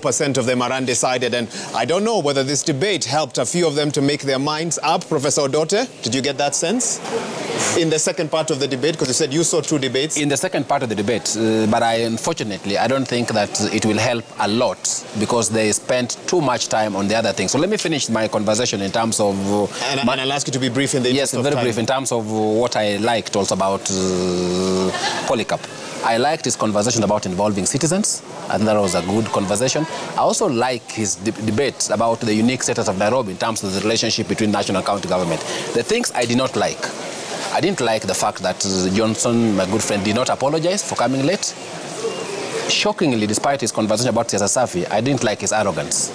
94% of them are undecided. And I don't know whether this debate helped a few of them to make their minds up. Professor Odote, did you get that sense in the second part of the debate? Because you said you saw 2 debates. In the second part of the debate, but unfortunately, I don't think that it will help a lot because they spent too much time on the other things. So let me finish my conversation in terms of... and I'll ask you to be brief in the interest of time. Yes, very brief in terms of what I liked also about Polycarp. I liked his conversation about involving citizens. I think that was a good conversation. I also like his debate about the unique status of Nairobi in terms of the relationship between national and county government. The things I did not like, I didn't like the fact that Johnson, my good friend, did not apologize for coming late. Shockingly, despite his conversation about Siasa Safi, I didn't like his arrogance.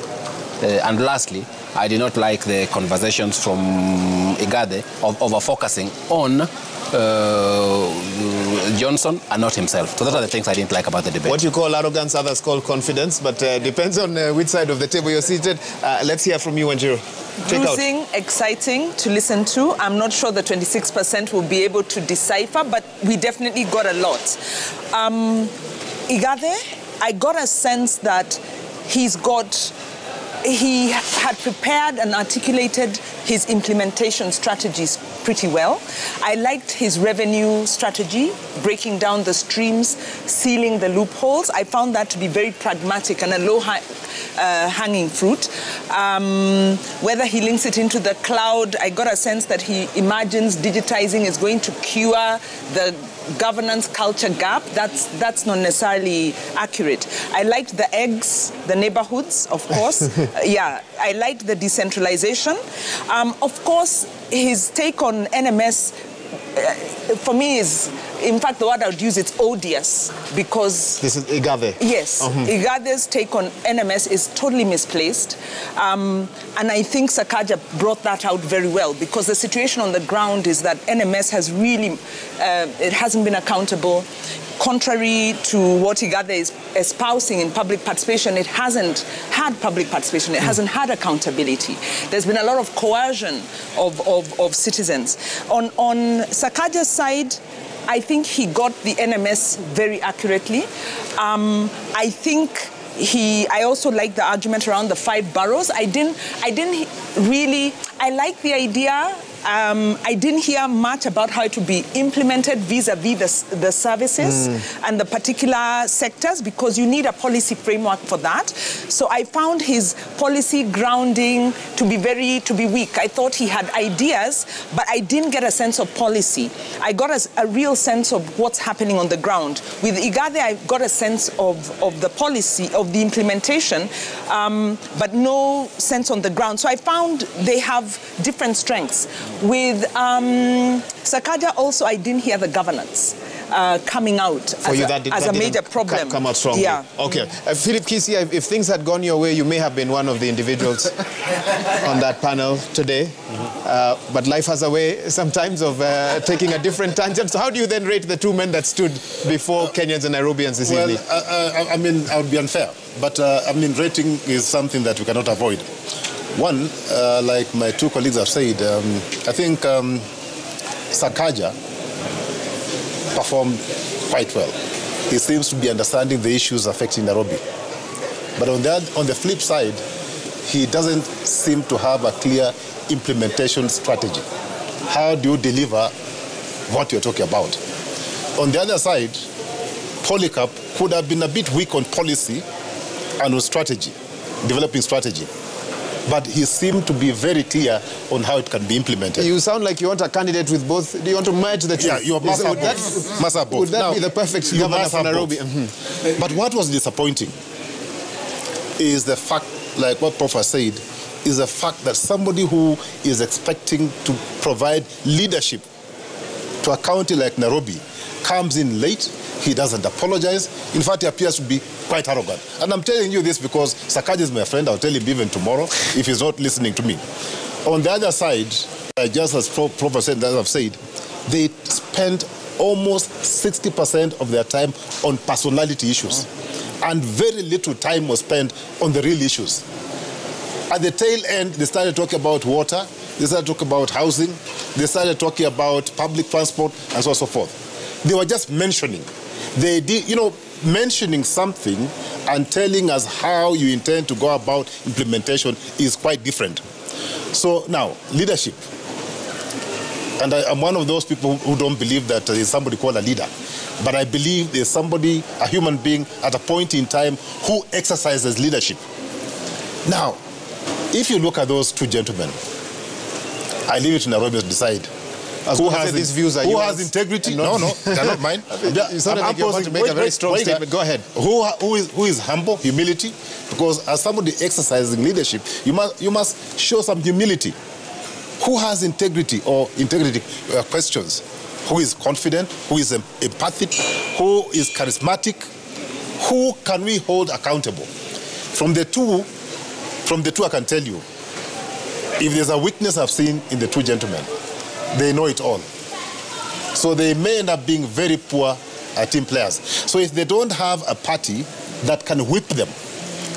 And lastly, I did not like the conversations from Igade of over-focusing on Johnson and not himself. So those are the things I didn't like about the debate. What you call arrogance, others call confidence, but depends on which side of the table you're seated. Let's hear from you, Wanjiru. Bruising, exciting to listen to. I'm not sure the 26% will be able to decipher, but we definitely got a lot. Igade, I got a sense that he had prepared and articulated his implementation strategies pretty well. I liked his revenue strategy, breaking down the streams, sealing the loopholes. I found that to be very pragmatic and a low-hanging fruit. Whether he links it into the cloud, I got a sense that he imagines digitizing is going to cure the governance culture gap. That's not necessarily accurate. I liked the eggs, the neighborhoods, of course. Yeah, I liked the decentralization. Of course, his take on NMS, for me, is, in fact, the word I would use, it's odious, because... This is Igade? Yes. Igade's take on NMS is totally misplaced. And I think Sakaja brought that out very well, because the situation on the ground is that NMS has really, it hasn't been accountable. Contrary to what Igade is espousing in public participation, it hasn't had public participation. It hasn't had accountability. There's been a lot of coercion of citizens. On Sakaja's side, I think he got the NMS very accurately. I also like the argument around the 5 boroughs. I like the idea. I didn't hear much about how it would be implemented vis-a-vis the services and the particular sectors, because you need a policy framework for that. So I found his policy grounding to be weak. I thought he had ideas, but I didn't get a sense of policy. I got a real sense of what's happening on the ground. With Igade, I got a sense of the policy, of the implementation, but no sense on the ground. So I found they have different strengths. With Sakaja also, I didn't hear the governance coming out as a major problem. Come out strongly. Yeah. Okay. Philip Kisi, if things had gone your way, you may have been one of the individuals on that panel today. But life has a way sometimes of taking a different tangent. So how do you then rate the 2 men that stood before Kenyans and Nairobians this evening? I mean, I would be unfair. But, I mean, rating is something that we cannot avoid. One, like my 2 colleagues have said, I think Sakaja performed quite well. He seems to be understanding the issues affecting Nairobi. But on the flip side, he doesn't seem to have a clear implementation strategy. How do you deliver what you're talking about? On the other side, Polycarp could have been a bit weak on policy and on strategy, developing strategy. But he seemed to be very clear on how it can be implemented. You sound like you want a candidate with both. Do you want to merge the two? Yeah, you must have both. Would that be the perfect governor for Nairobi? But what was disappointing is the fact, like what Prof said, is the fact that somebody who is expecting to provide leadership to a county like Nairobi comes in late. He doesn't apologize. In fact, he appears to be quite arrogant. And I'm telling you this because Sakaja is my friend. I'll tell him even tomorrow if he's not listening to me. On the other side, just as Prof said, as I've said, they spent almost 60% of their time on personality issues. And very little time was spent on the real issues. At the tail end, they started talking about water. They started talking about housing. They started talking about public transport and so on and so forth. They were just mentioning. They did, mentioning something and telling us how you intend to go about implementation is quite different. So now, leadership. And I'm one of those people who don't believe that there is somebody called a leader. But I believe there's somebody, a human being, at a point in time who exercises leadership. Now, if you look at those two gentlemen, I leave it to Nairobi to decide. Who has integrity? No, they're not mine. You sounded like you're about to make a very strong statement. Go ahead. Who is humble, humility? Because as somebody exercising leadership, you must show some humility. Who has integrity or integrity questions? Who is confident? Who is empathic? Who is charismatic? Who can we hold accountable? From the two, I can tell you, if there's a weakness I've seen in the two gentlemen, they know it all. So they may end up being very poor team players. So if they don't have a party that can whip them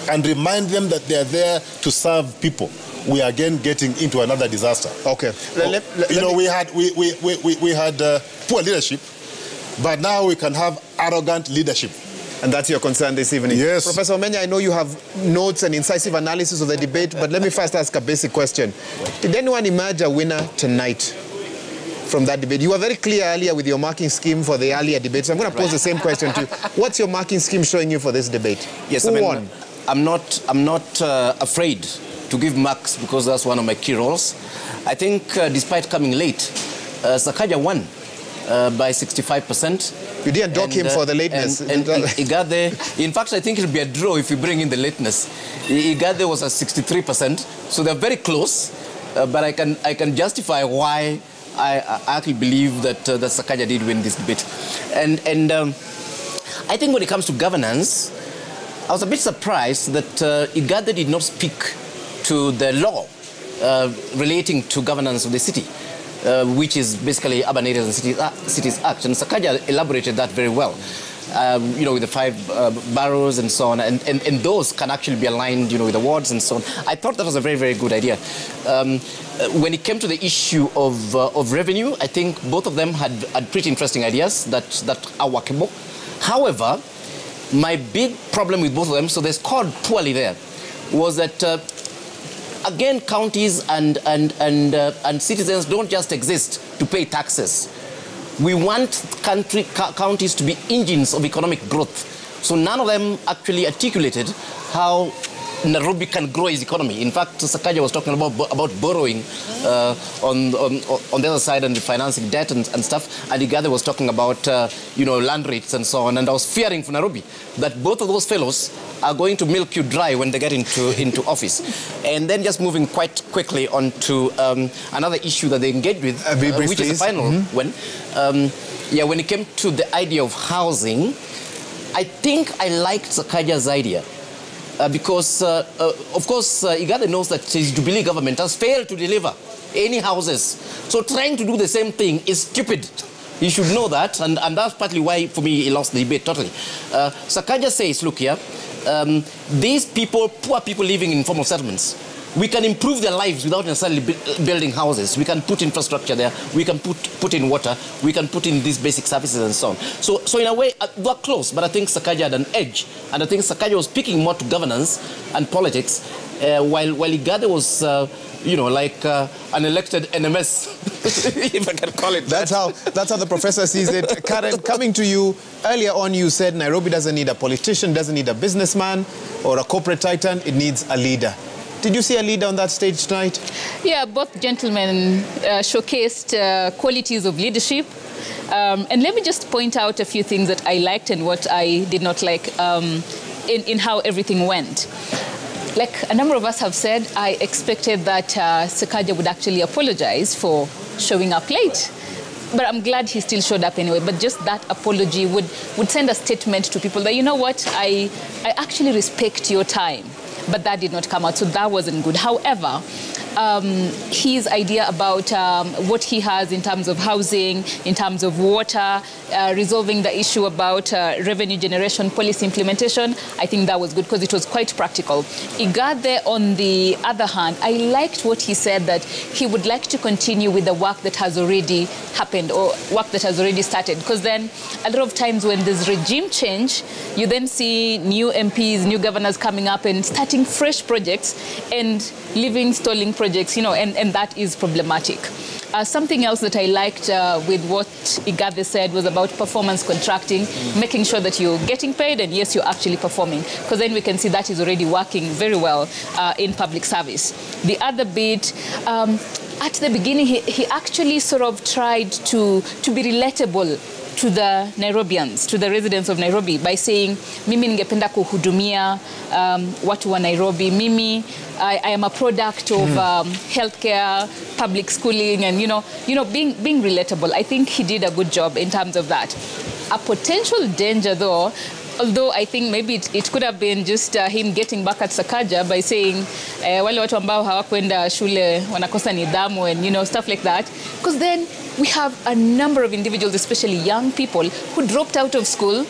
and remind them that they are there to serve people, we are again getting into another disaster. Okay. We had poor leadership, but now we can have arrogant leadership. And that's your concern this evening. Yes. Professor Omenya, I know you have notes and incisive analysis of the debate, but let me first ask a basic question. Did anyone emerge a winner tonight from that debate? You were very clear earlier with your marking scheme for the earlier debates. I'm going to pose the same question to you. What's your marking scheme showing you for this debate? Yes, Who won? I'm not afraid to give marks because that's one of my key roles. I think despite coming late, Sakaja won by 65%. You didn't dock him for the lateness. And Igade, in fact, I think it'll be a draw if you bring in the lateness. Igade was at 63%, so they're very close. But I can justify why I actually believe that that Sakaja did win this debate. And I think when it comes to governance, I was a bit surprised that Igade did not speak to the law relating to governance of the city, which is basically Urban Areas and Cities Act. And Sakaja elaborated that very well, with the 5 boroughs and so on. And those can actually be aligned, with the wards and so on. I thought that was a very, very good idea. When it came to the issue of revenue, I think both of them had pretty interesting ideas that are workable. However, my big problem with both of them, so they scored poorly there, was that again, counties and citizens don't just exist to pay taxes. We want counties to be engines of economic growth. So none of them actually articulated how Nairobi can grow its economy. In fact, Sakaja was talking about borrowing on the other side and refinancing debt and stuff. And Igade was talking about, land rates and so on. And I was fearing for Nairobi that both of those fellows are going to milk you dry when they get into office. And then just moving quite quickly on to another issue that they engaged with, which is the final one. When it came to the idea of housing, I think I liked Sakaja's idea. Because, of course, Igade knows that his Jubilee government has failed to deliver any houses. So trying to do the same thing is stupid. You should know that, and that's partly why, for me, he lost the debate totally. Sakaja says, look here, these people, poor people living in informal settlements, we can improve their lives without necessarily building houses. We can put infrastructure there. We can put in water. We can put in these basic services and so on. So in a way, we're close, but I think Sakaja had an edge. And I think Sakaja was speaking more to governance and politics, while Igade was, like an elected NMS, if I can call it that. That's how the professor sees it. Karen, coming to you, earlier on you said Nairobi doesn't need a politician, doesn't need a businessman or a corporate titan, it needs a leader. Did you see a leader on that stage tonight? Yeah, both gentlemen showcased qualities of leadership. And let me just point out a few things that I liked and what I did not like in how everything went. Like a number of us have said, I expected that Sakaja would actually apologize for showing up late. But I'm glad he still showed up anyway. But just that apology would send a statement to people that, you know what, I actually respect your time. But that did not come out, so that wasn't good. However, his idea about what he has in terms of housing, in terms of water, resolving the issue about revenue generation policy implementation, I think that was good because it was quite practical. Igathe, on the other hand, I liked what he said, that he would like to continue with the work that has already happened or work that has already started, because then a lot of times when there's regime change, you then see new MPs, new governors coming up and starting fresh projects and leaving stalling projects, you know, and that is problematic. Something else that I liked with what Igathe said was about performance contracting, making sure that you're getting paid and yes, you're actually performing, because then we can see that is already working very well in public service. The other bit, at the beginning, he actually sort of tried to be relatable to the Nairobians, to the residents of Nairobi, by saying, mimi ningependa kuhudumia watu wa Nairobi. Mimi, I am a product of healthcare, public schooling, and you know, being relatable. I think he did a good job in terms of that. A potential danger, though, although I think maybe it could have been just him getting back at Sakaja by saying wale watu ambao hawakwenda shule wanakosa nidhamu and, you know, stuff like that. Because then we have a number of individuals, especially young people, who dropped out of school,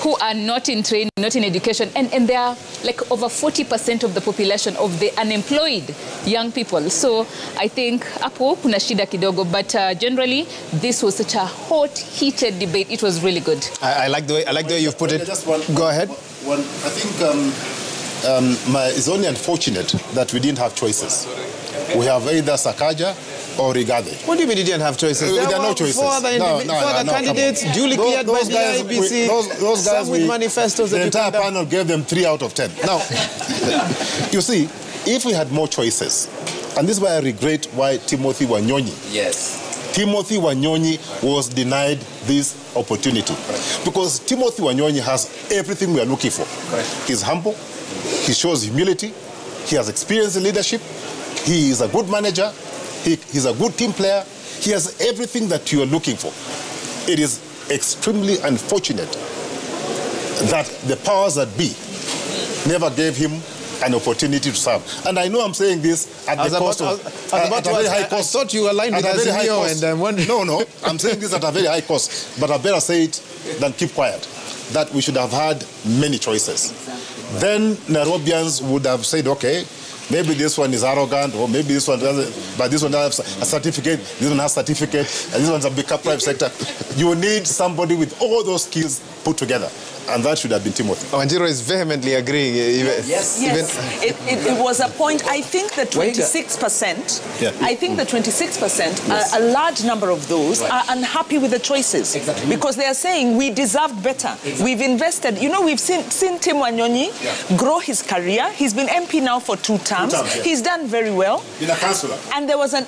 who are not in training, not in education, and they are like over 40% of the population of the unemployed young people. So I think hapo kuna shida kidogo, but generally this was such a hot, heated debate. It was really good. I like the way you've put it. Just one, Go ahead. I think it's only unfortunate that we didn't have choices. We have either Sakaja or Igathe. What do you mean you didn't have choices? There are no choices. Four other candidates, duly cleared by the IBC, those guys some with manifestos. The entire panel gave them 3 out of 10. Now, you see, if we had more choices, and this is why I regret why Timothy Wanyonyi. Yes. Timothy Wanyonyi was denied this opportunity. Because Timothy Wanyonyi has everything we are looking for. He's humble, he shows humility, he has experience in leadership, he is a good manager, he's a good team player, he has everything that you are looking for. It is extremely unfortunate that the powers that be never gave him an opportunity to serve. And I know I'm saying this at the cost of a very high cost. I thought you aligned with Azimio and No, I'm saying this at a very high cost, but I better say it than keep quiet, that we should have had many choices. Then Nairobians would have said, okay, maybe this one is arrogant, or maybe this one doesn't, but this one doesn't have a certificate, this one has a certificate, and this one's a big private sector. You need somebody with all those skills put together. And that should have been Timothy. Wanjiru is vehemently agreeing. Yes. It was a point. I think the 26%, I think the 26%, a large number of those are unhappy with the choices. Exactly. Because they are saying we deserved better. Exactly. We've invested. You know, we've seen Tim Wanyonyi grow his career. He's been MP now for 2 terms. He's done very well. Been a councillor. And there was an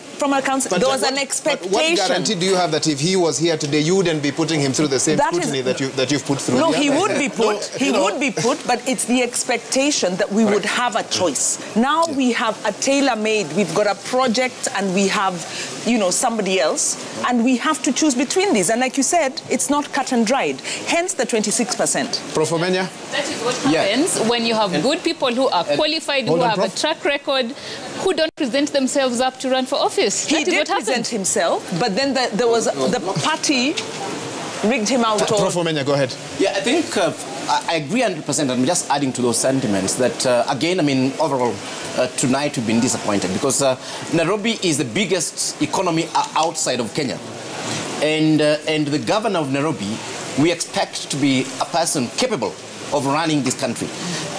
expectation. But what guarantee do you have that if he was here today, you wouldn't be putting him through the same scrutiny that you've put through? No, he would be put. He would be put, but it's the expectation that we would have a choice. Now we have a tailor-made. We've got a project, and we have, you know, somebody else, and we have to choose between these. And like you said, it's not cut and dried. Hence the 26%. Prof. Omenya? That is what happens when you have good people who are qualified, who have a track record, who don't present themselves up to run for office. He did present himself, but then there was the party rigged him out. Prof. Omenya, go ahead. Yeah, I think I agree 100%. I'm just adding to those sentiments that, again, I mean, overall, tonight we've been disappointed because Nairobi is the biggest economy outside of Kenya. And the governor of Nairobi, we expect to be a person capable of running this country.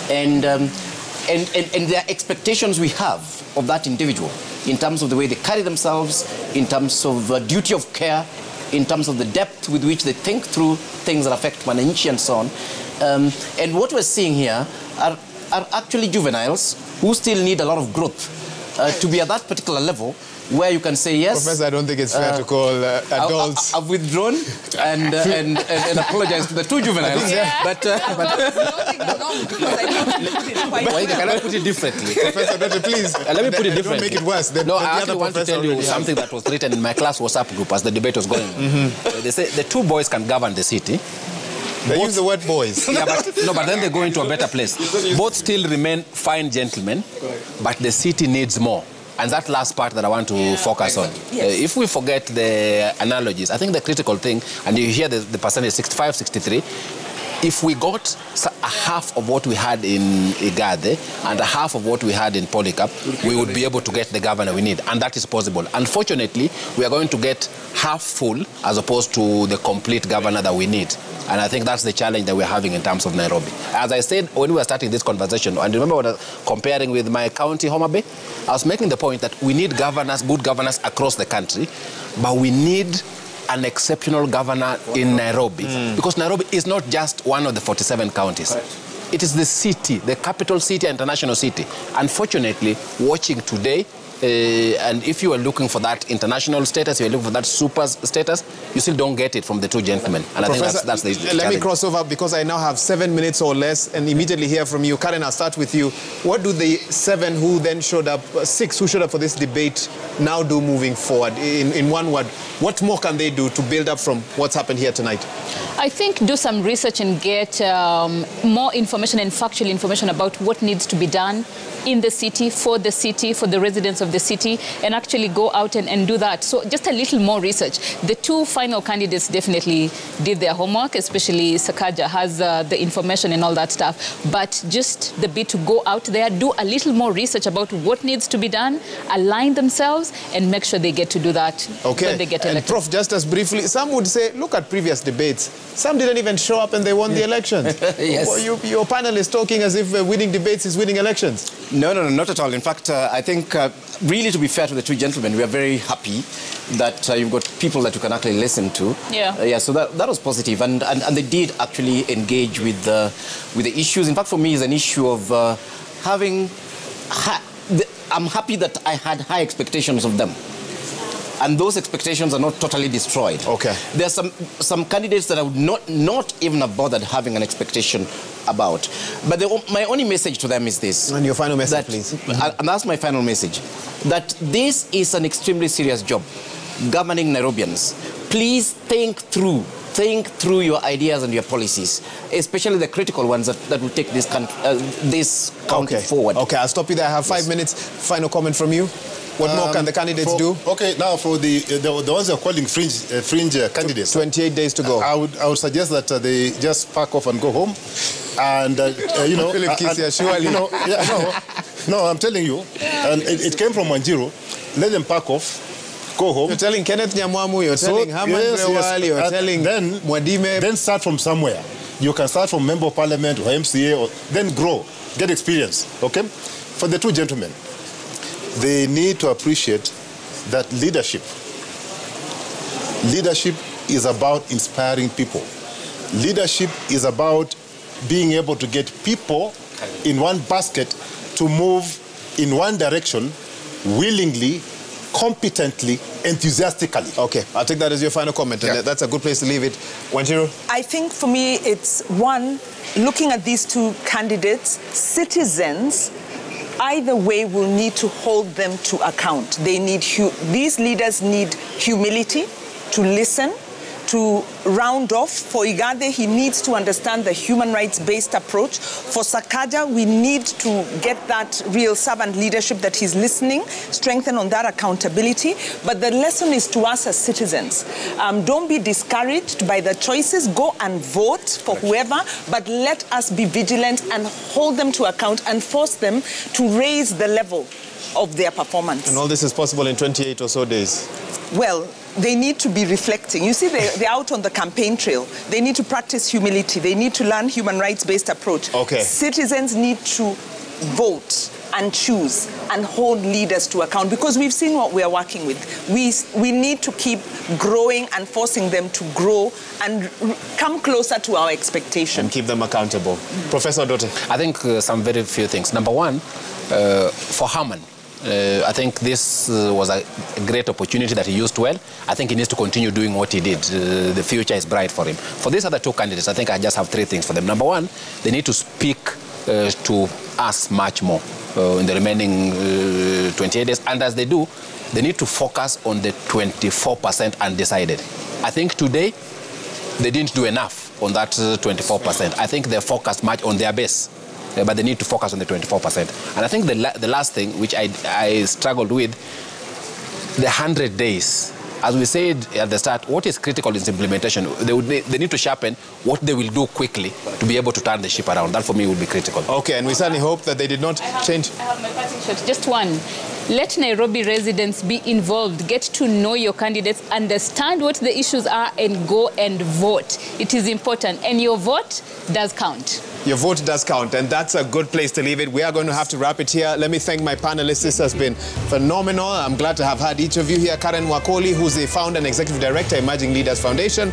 And there are expectations we have of that individual in terms of the way they carry themselves, in terms of duty of care, in terms of the depth with which they think through things that affect Wananchi and so on. And what we're seeing here are actually juveniles who still need a lot of growth to be at that particular level where you can say yes. Professor, I don't think it's fair to call adults. I've withdrawn and apologize to the 2 juveniles. But can I put it differently? Professor, please. Let me put it differently. Don't make it worse. No, I actually want to tell you something that was written in my class WhatsApp group as the debate was going on. They say the 2 boys can govern the city. They use the word boys. Yeah, but then they go into a better place. Both still remain fine gentlemen, but the city needs more. And that last part that I want to focus on. Yes. If we forget the analogies, I think the critical thing, and you hear the percentage 65, 63, if we got a half of what we had in Igade and a half of what we had in Polycarp, we would be able to get the governor we need, and that is possible. Unfortunately, we are going to get half full as opposed to the complete governor that we need. And I think that's the challenge that we're having in terms of Nairobi. As I said when we were starting this conversation, and remember when I was comparing with my county, Homa Bay, I was making the point that we need governors, good governors across the country, but we need an exceptional governor in Nairobi. Because Nairobi is not just one of the 47 counties. It is the city, the capital city, international city. Unfortunately, watching today, and if you are looking for that international status, you are looking for that super status, you still don't get it from the two gentlemen. And Professor, I think that's the challenge. Let me cross over because I now have 7 minutes or less and immediately hear from you. Karen, I'll start with you. What do the 7 who then showed up, 6 who showed up for this debate now do moving forward? In one word, what more can they do to build up from what's happened here tonight? I think do some research and get more information and factual information about what needs to be done in the city, for the residents of the city, and actually go out and do that. So just a little more research. The 2 final candidates definitely did their homework, especially Sakaja has the information and all that stuff. But just the bit to go out there, do a little more research about what needs to be done, align themselves, and make sure they get to do that when they get elected. And Prof, just as briefly, some would say, look at previous debates. Some didn't even show up and they won the elections. Yes. Well, your panel is talking as if winning debates is winning elections. No, not at all. In fact, I think, really, to be fair to the two gentlemen, we are very happy that you've got people that you can actually listen to. Yeah. So that was positive, and they did actually engage with the issues. In fact, for me, it's an issue of having. I'm happy that I had high expectations of them. And those expectations are not totally destroyed. Okay. There are some candidates that I would not even have bothered having an expectation about. But my only message to them is this. And your final message, please. And that's my final message. That this is an extremely serious job, governing Nairobians. Please think through your ideas and your policies, especially the critical ones that will take this county forward. Okay, I'll stop you there. I have 5 minutes. Final comment from you. What more can the candidates do? Okay, now for the ones who are calling fringe candidates. 28 days to go. I would suggest that they just pack off and go home. And, you know... Philip Kisia, surely. No, I'm telling you. And it came from Wanjiru. Let them pack off, go home. You're telling Kenneth Nyamwamu, you're telling Herman Grewal, you're telling Mwadime. Then start from somewhere. You can start from Member of Parliament or MCA, or then grow, get experience, okay? For the two gentlemen, they need to appreciate that leadership is about inspiring people. Leadership is about being able to get people in one basket to move in one direction willingly, competently, enthusiastically. Okay, I'll take that as your final comment. And that's a good place to leave it. Wanjiru? I think for me it's one, looking at these 2 candidates, citizens either way will need to hold them to account. These leaders need humility to listen, to round off. For Igade, he needs to understand the human rights-based approach. For Sakaja, we need to get that real servant leadership that he's listening, strengthen on that accountability. But the lesson is to us as citizens. Don't be discouraged by the choices. Go and vote for whoever, but let us be vigilant and hold them to account and force them to raise the level of their performance. And all this is possible in 28 or so days. Well, they need to be reflecting. You see, they're out on the campaign trail. They need to practice humility. They need to learn human rights-based approach. Okay. Citizens need to vote and choose and hold leaders to account, because we've seen what we are working with. We need to keep growing and forcing them to grow and come closer to our expectations. And keep them accountable. Professor Dote. I think some very few things. Number one, for Herman, I think this was a great opportunity that he used well. I think he needs to continue doing what he did. The future is bright for him. For these other 2 candidates, I think I just have 3 things for them. Number one, they need to speak to us much more in the remaining 28 days. And as they do, they need to focus on the 24% undecided. I think today, they didn't do enough on that 24%. I think they focused much on their base. but they need to focus on the 24%. And I think the last thing, which I struggled with, the 100 days. As we said at the start, what is critical is implementation. They need to sharpen what they will do quickly to be able to turn the ship around. That, for me, would be critical. Okay, and we certainly hope that they did not change. I have my parting shot. Just one. Let Nairobi residents be involved. Get to know your candidates, understand what the issues are, and go and vote. It is important, and your vote does count. Your vote does count, and that's a good place to leave it. We are going to have to wrap it here. Let me thank my panelists. This has been phenomenal. I'm glad to have had each of you here. Karen Wakoli, who's the founder and executive director, Emerging Leaders Foundation.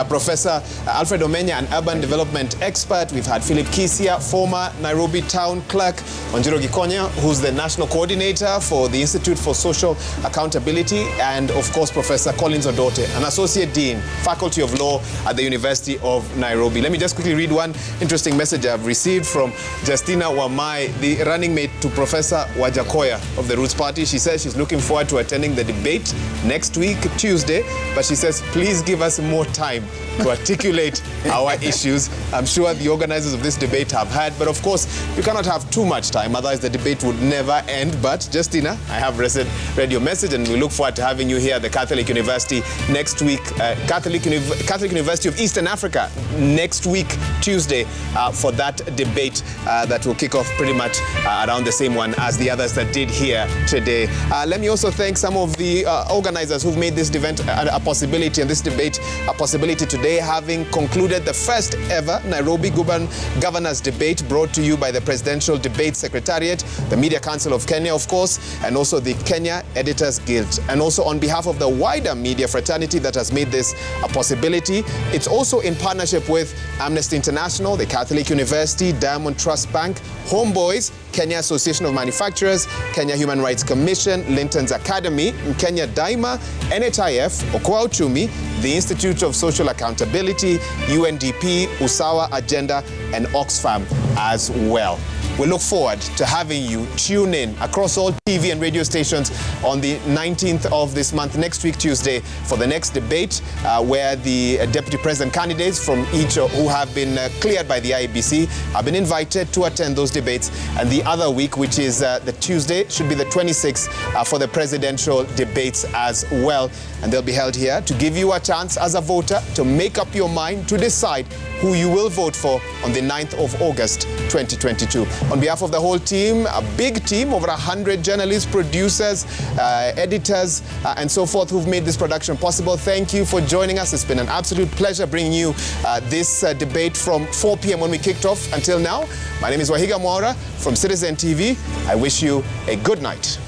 Professor Alfred Omenya, an urban development expert. We've had Philip Kisia, former Nairobi town clerk. Wanjiru Gikonya, who's the national coordinator for the Institute for Social Accountability. And, of course, Professor Collins Odote, an associate dean, Faculty of Law at the University of Nairobi. Let me just quickly read one interesting message I've received from Justina Wamai, the running mate to Professor Wajakoya of the Roots Party. She says she's looking forward to attending the debate next week, Tuesday, but she says, please give us more time to articulate our issues. I'm sure the organizers of this debate have had, but of course, you cannot have too much time, otherwise the debate would never end. But Justina, I have read your message, and we look forward to having you here at the Catholic University next week, Catholic University of Eastern Africa, next week, Tuesday, for that debate that will kick off pretty much around the same one as the others that did here today. Let me also thank some of the organizers who've made this event a possibility, and this debate a possibility today, having concluded the first ever Nairobi Governors Debate brought to you by the Presidential Debate Secretariat, the Media Council of Kenya, of course, and also the Kenya Editors Guild. And also on behalf of the wider media fraternity that has made this a possibility, it's also in partnership with Amnesty International, the Catholic University, Diamond Trust Bank, Homeboys, Kenya Association of Manufacturers, Kenya Human Rights Commission, Linton's Academy, Kenya Daima, NHIF, Okoa Uchumi, the Institute of Social Accountability, UNDP, Usawa Agenda, and Oxfam as well. We look forward to having you tune in across all TV and radio stations on the 19th of this month, next week, Tuesday, for the next debate where the deputy president candidates from each who have been cleared by the IEBC have been invited to attend those debates. And the other week, which is the Tuesday, should be the 26th for the presidential debates as well. And they'll be held here to give you a chance as a voter to make up your mind to decide who you will vote for on the 9th of August, 2022. On behalf of the whole team, a big team, over 100 journalists, producers, editors, and so forth who've made this production possible, thank you for joining us. It's been an absolute pleasure bringing you this debate from 4 p.m. when we kicked off until now. My name is Wahiga Mwaura from Citizen TV. I wish you a good night.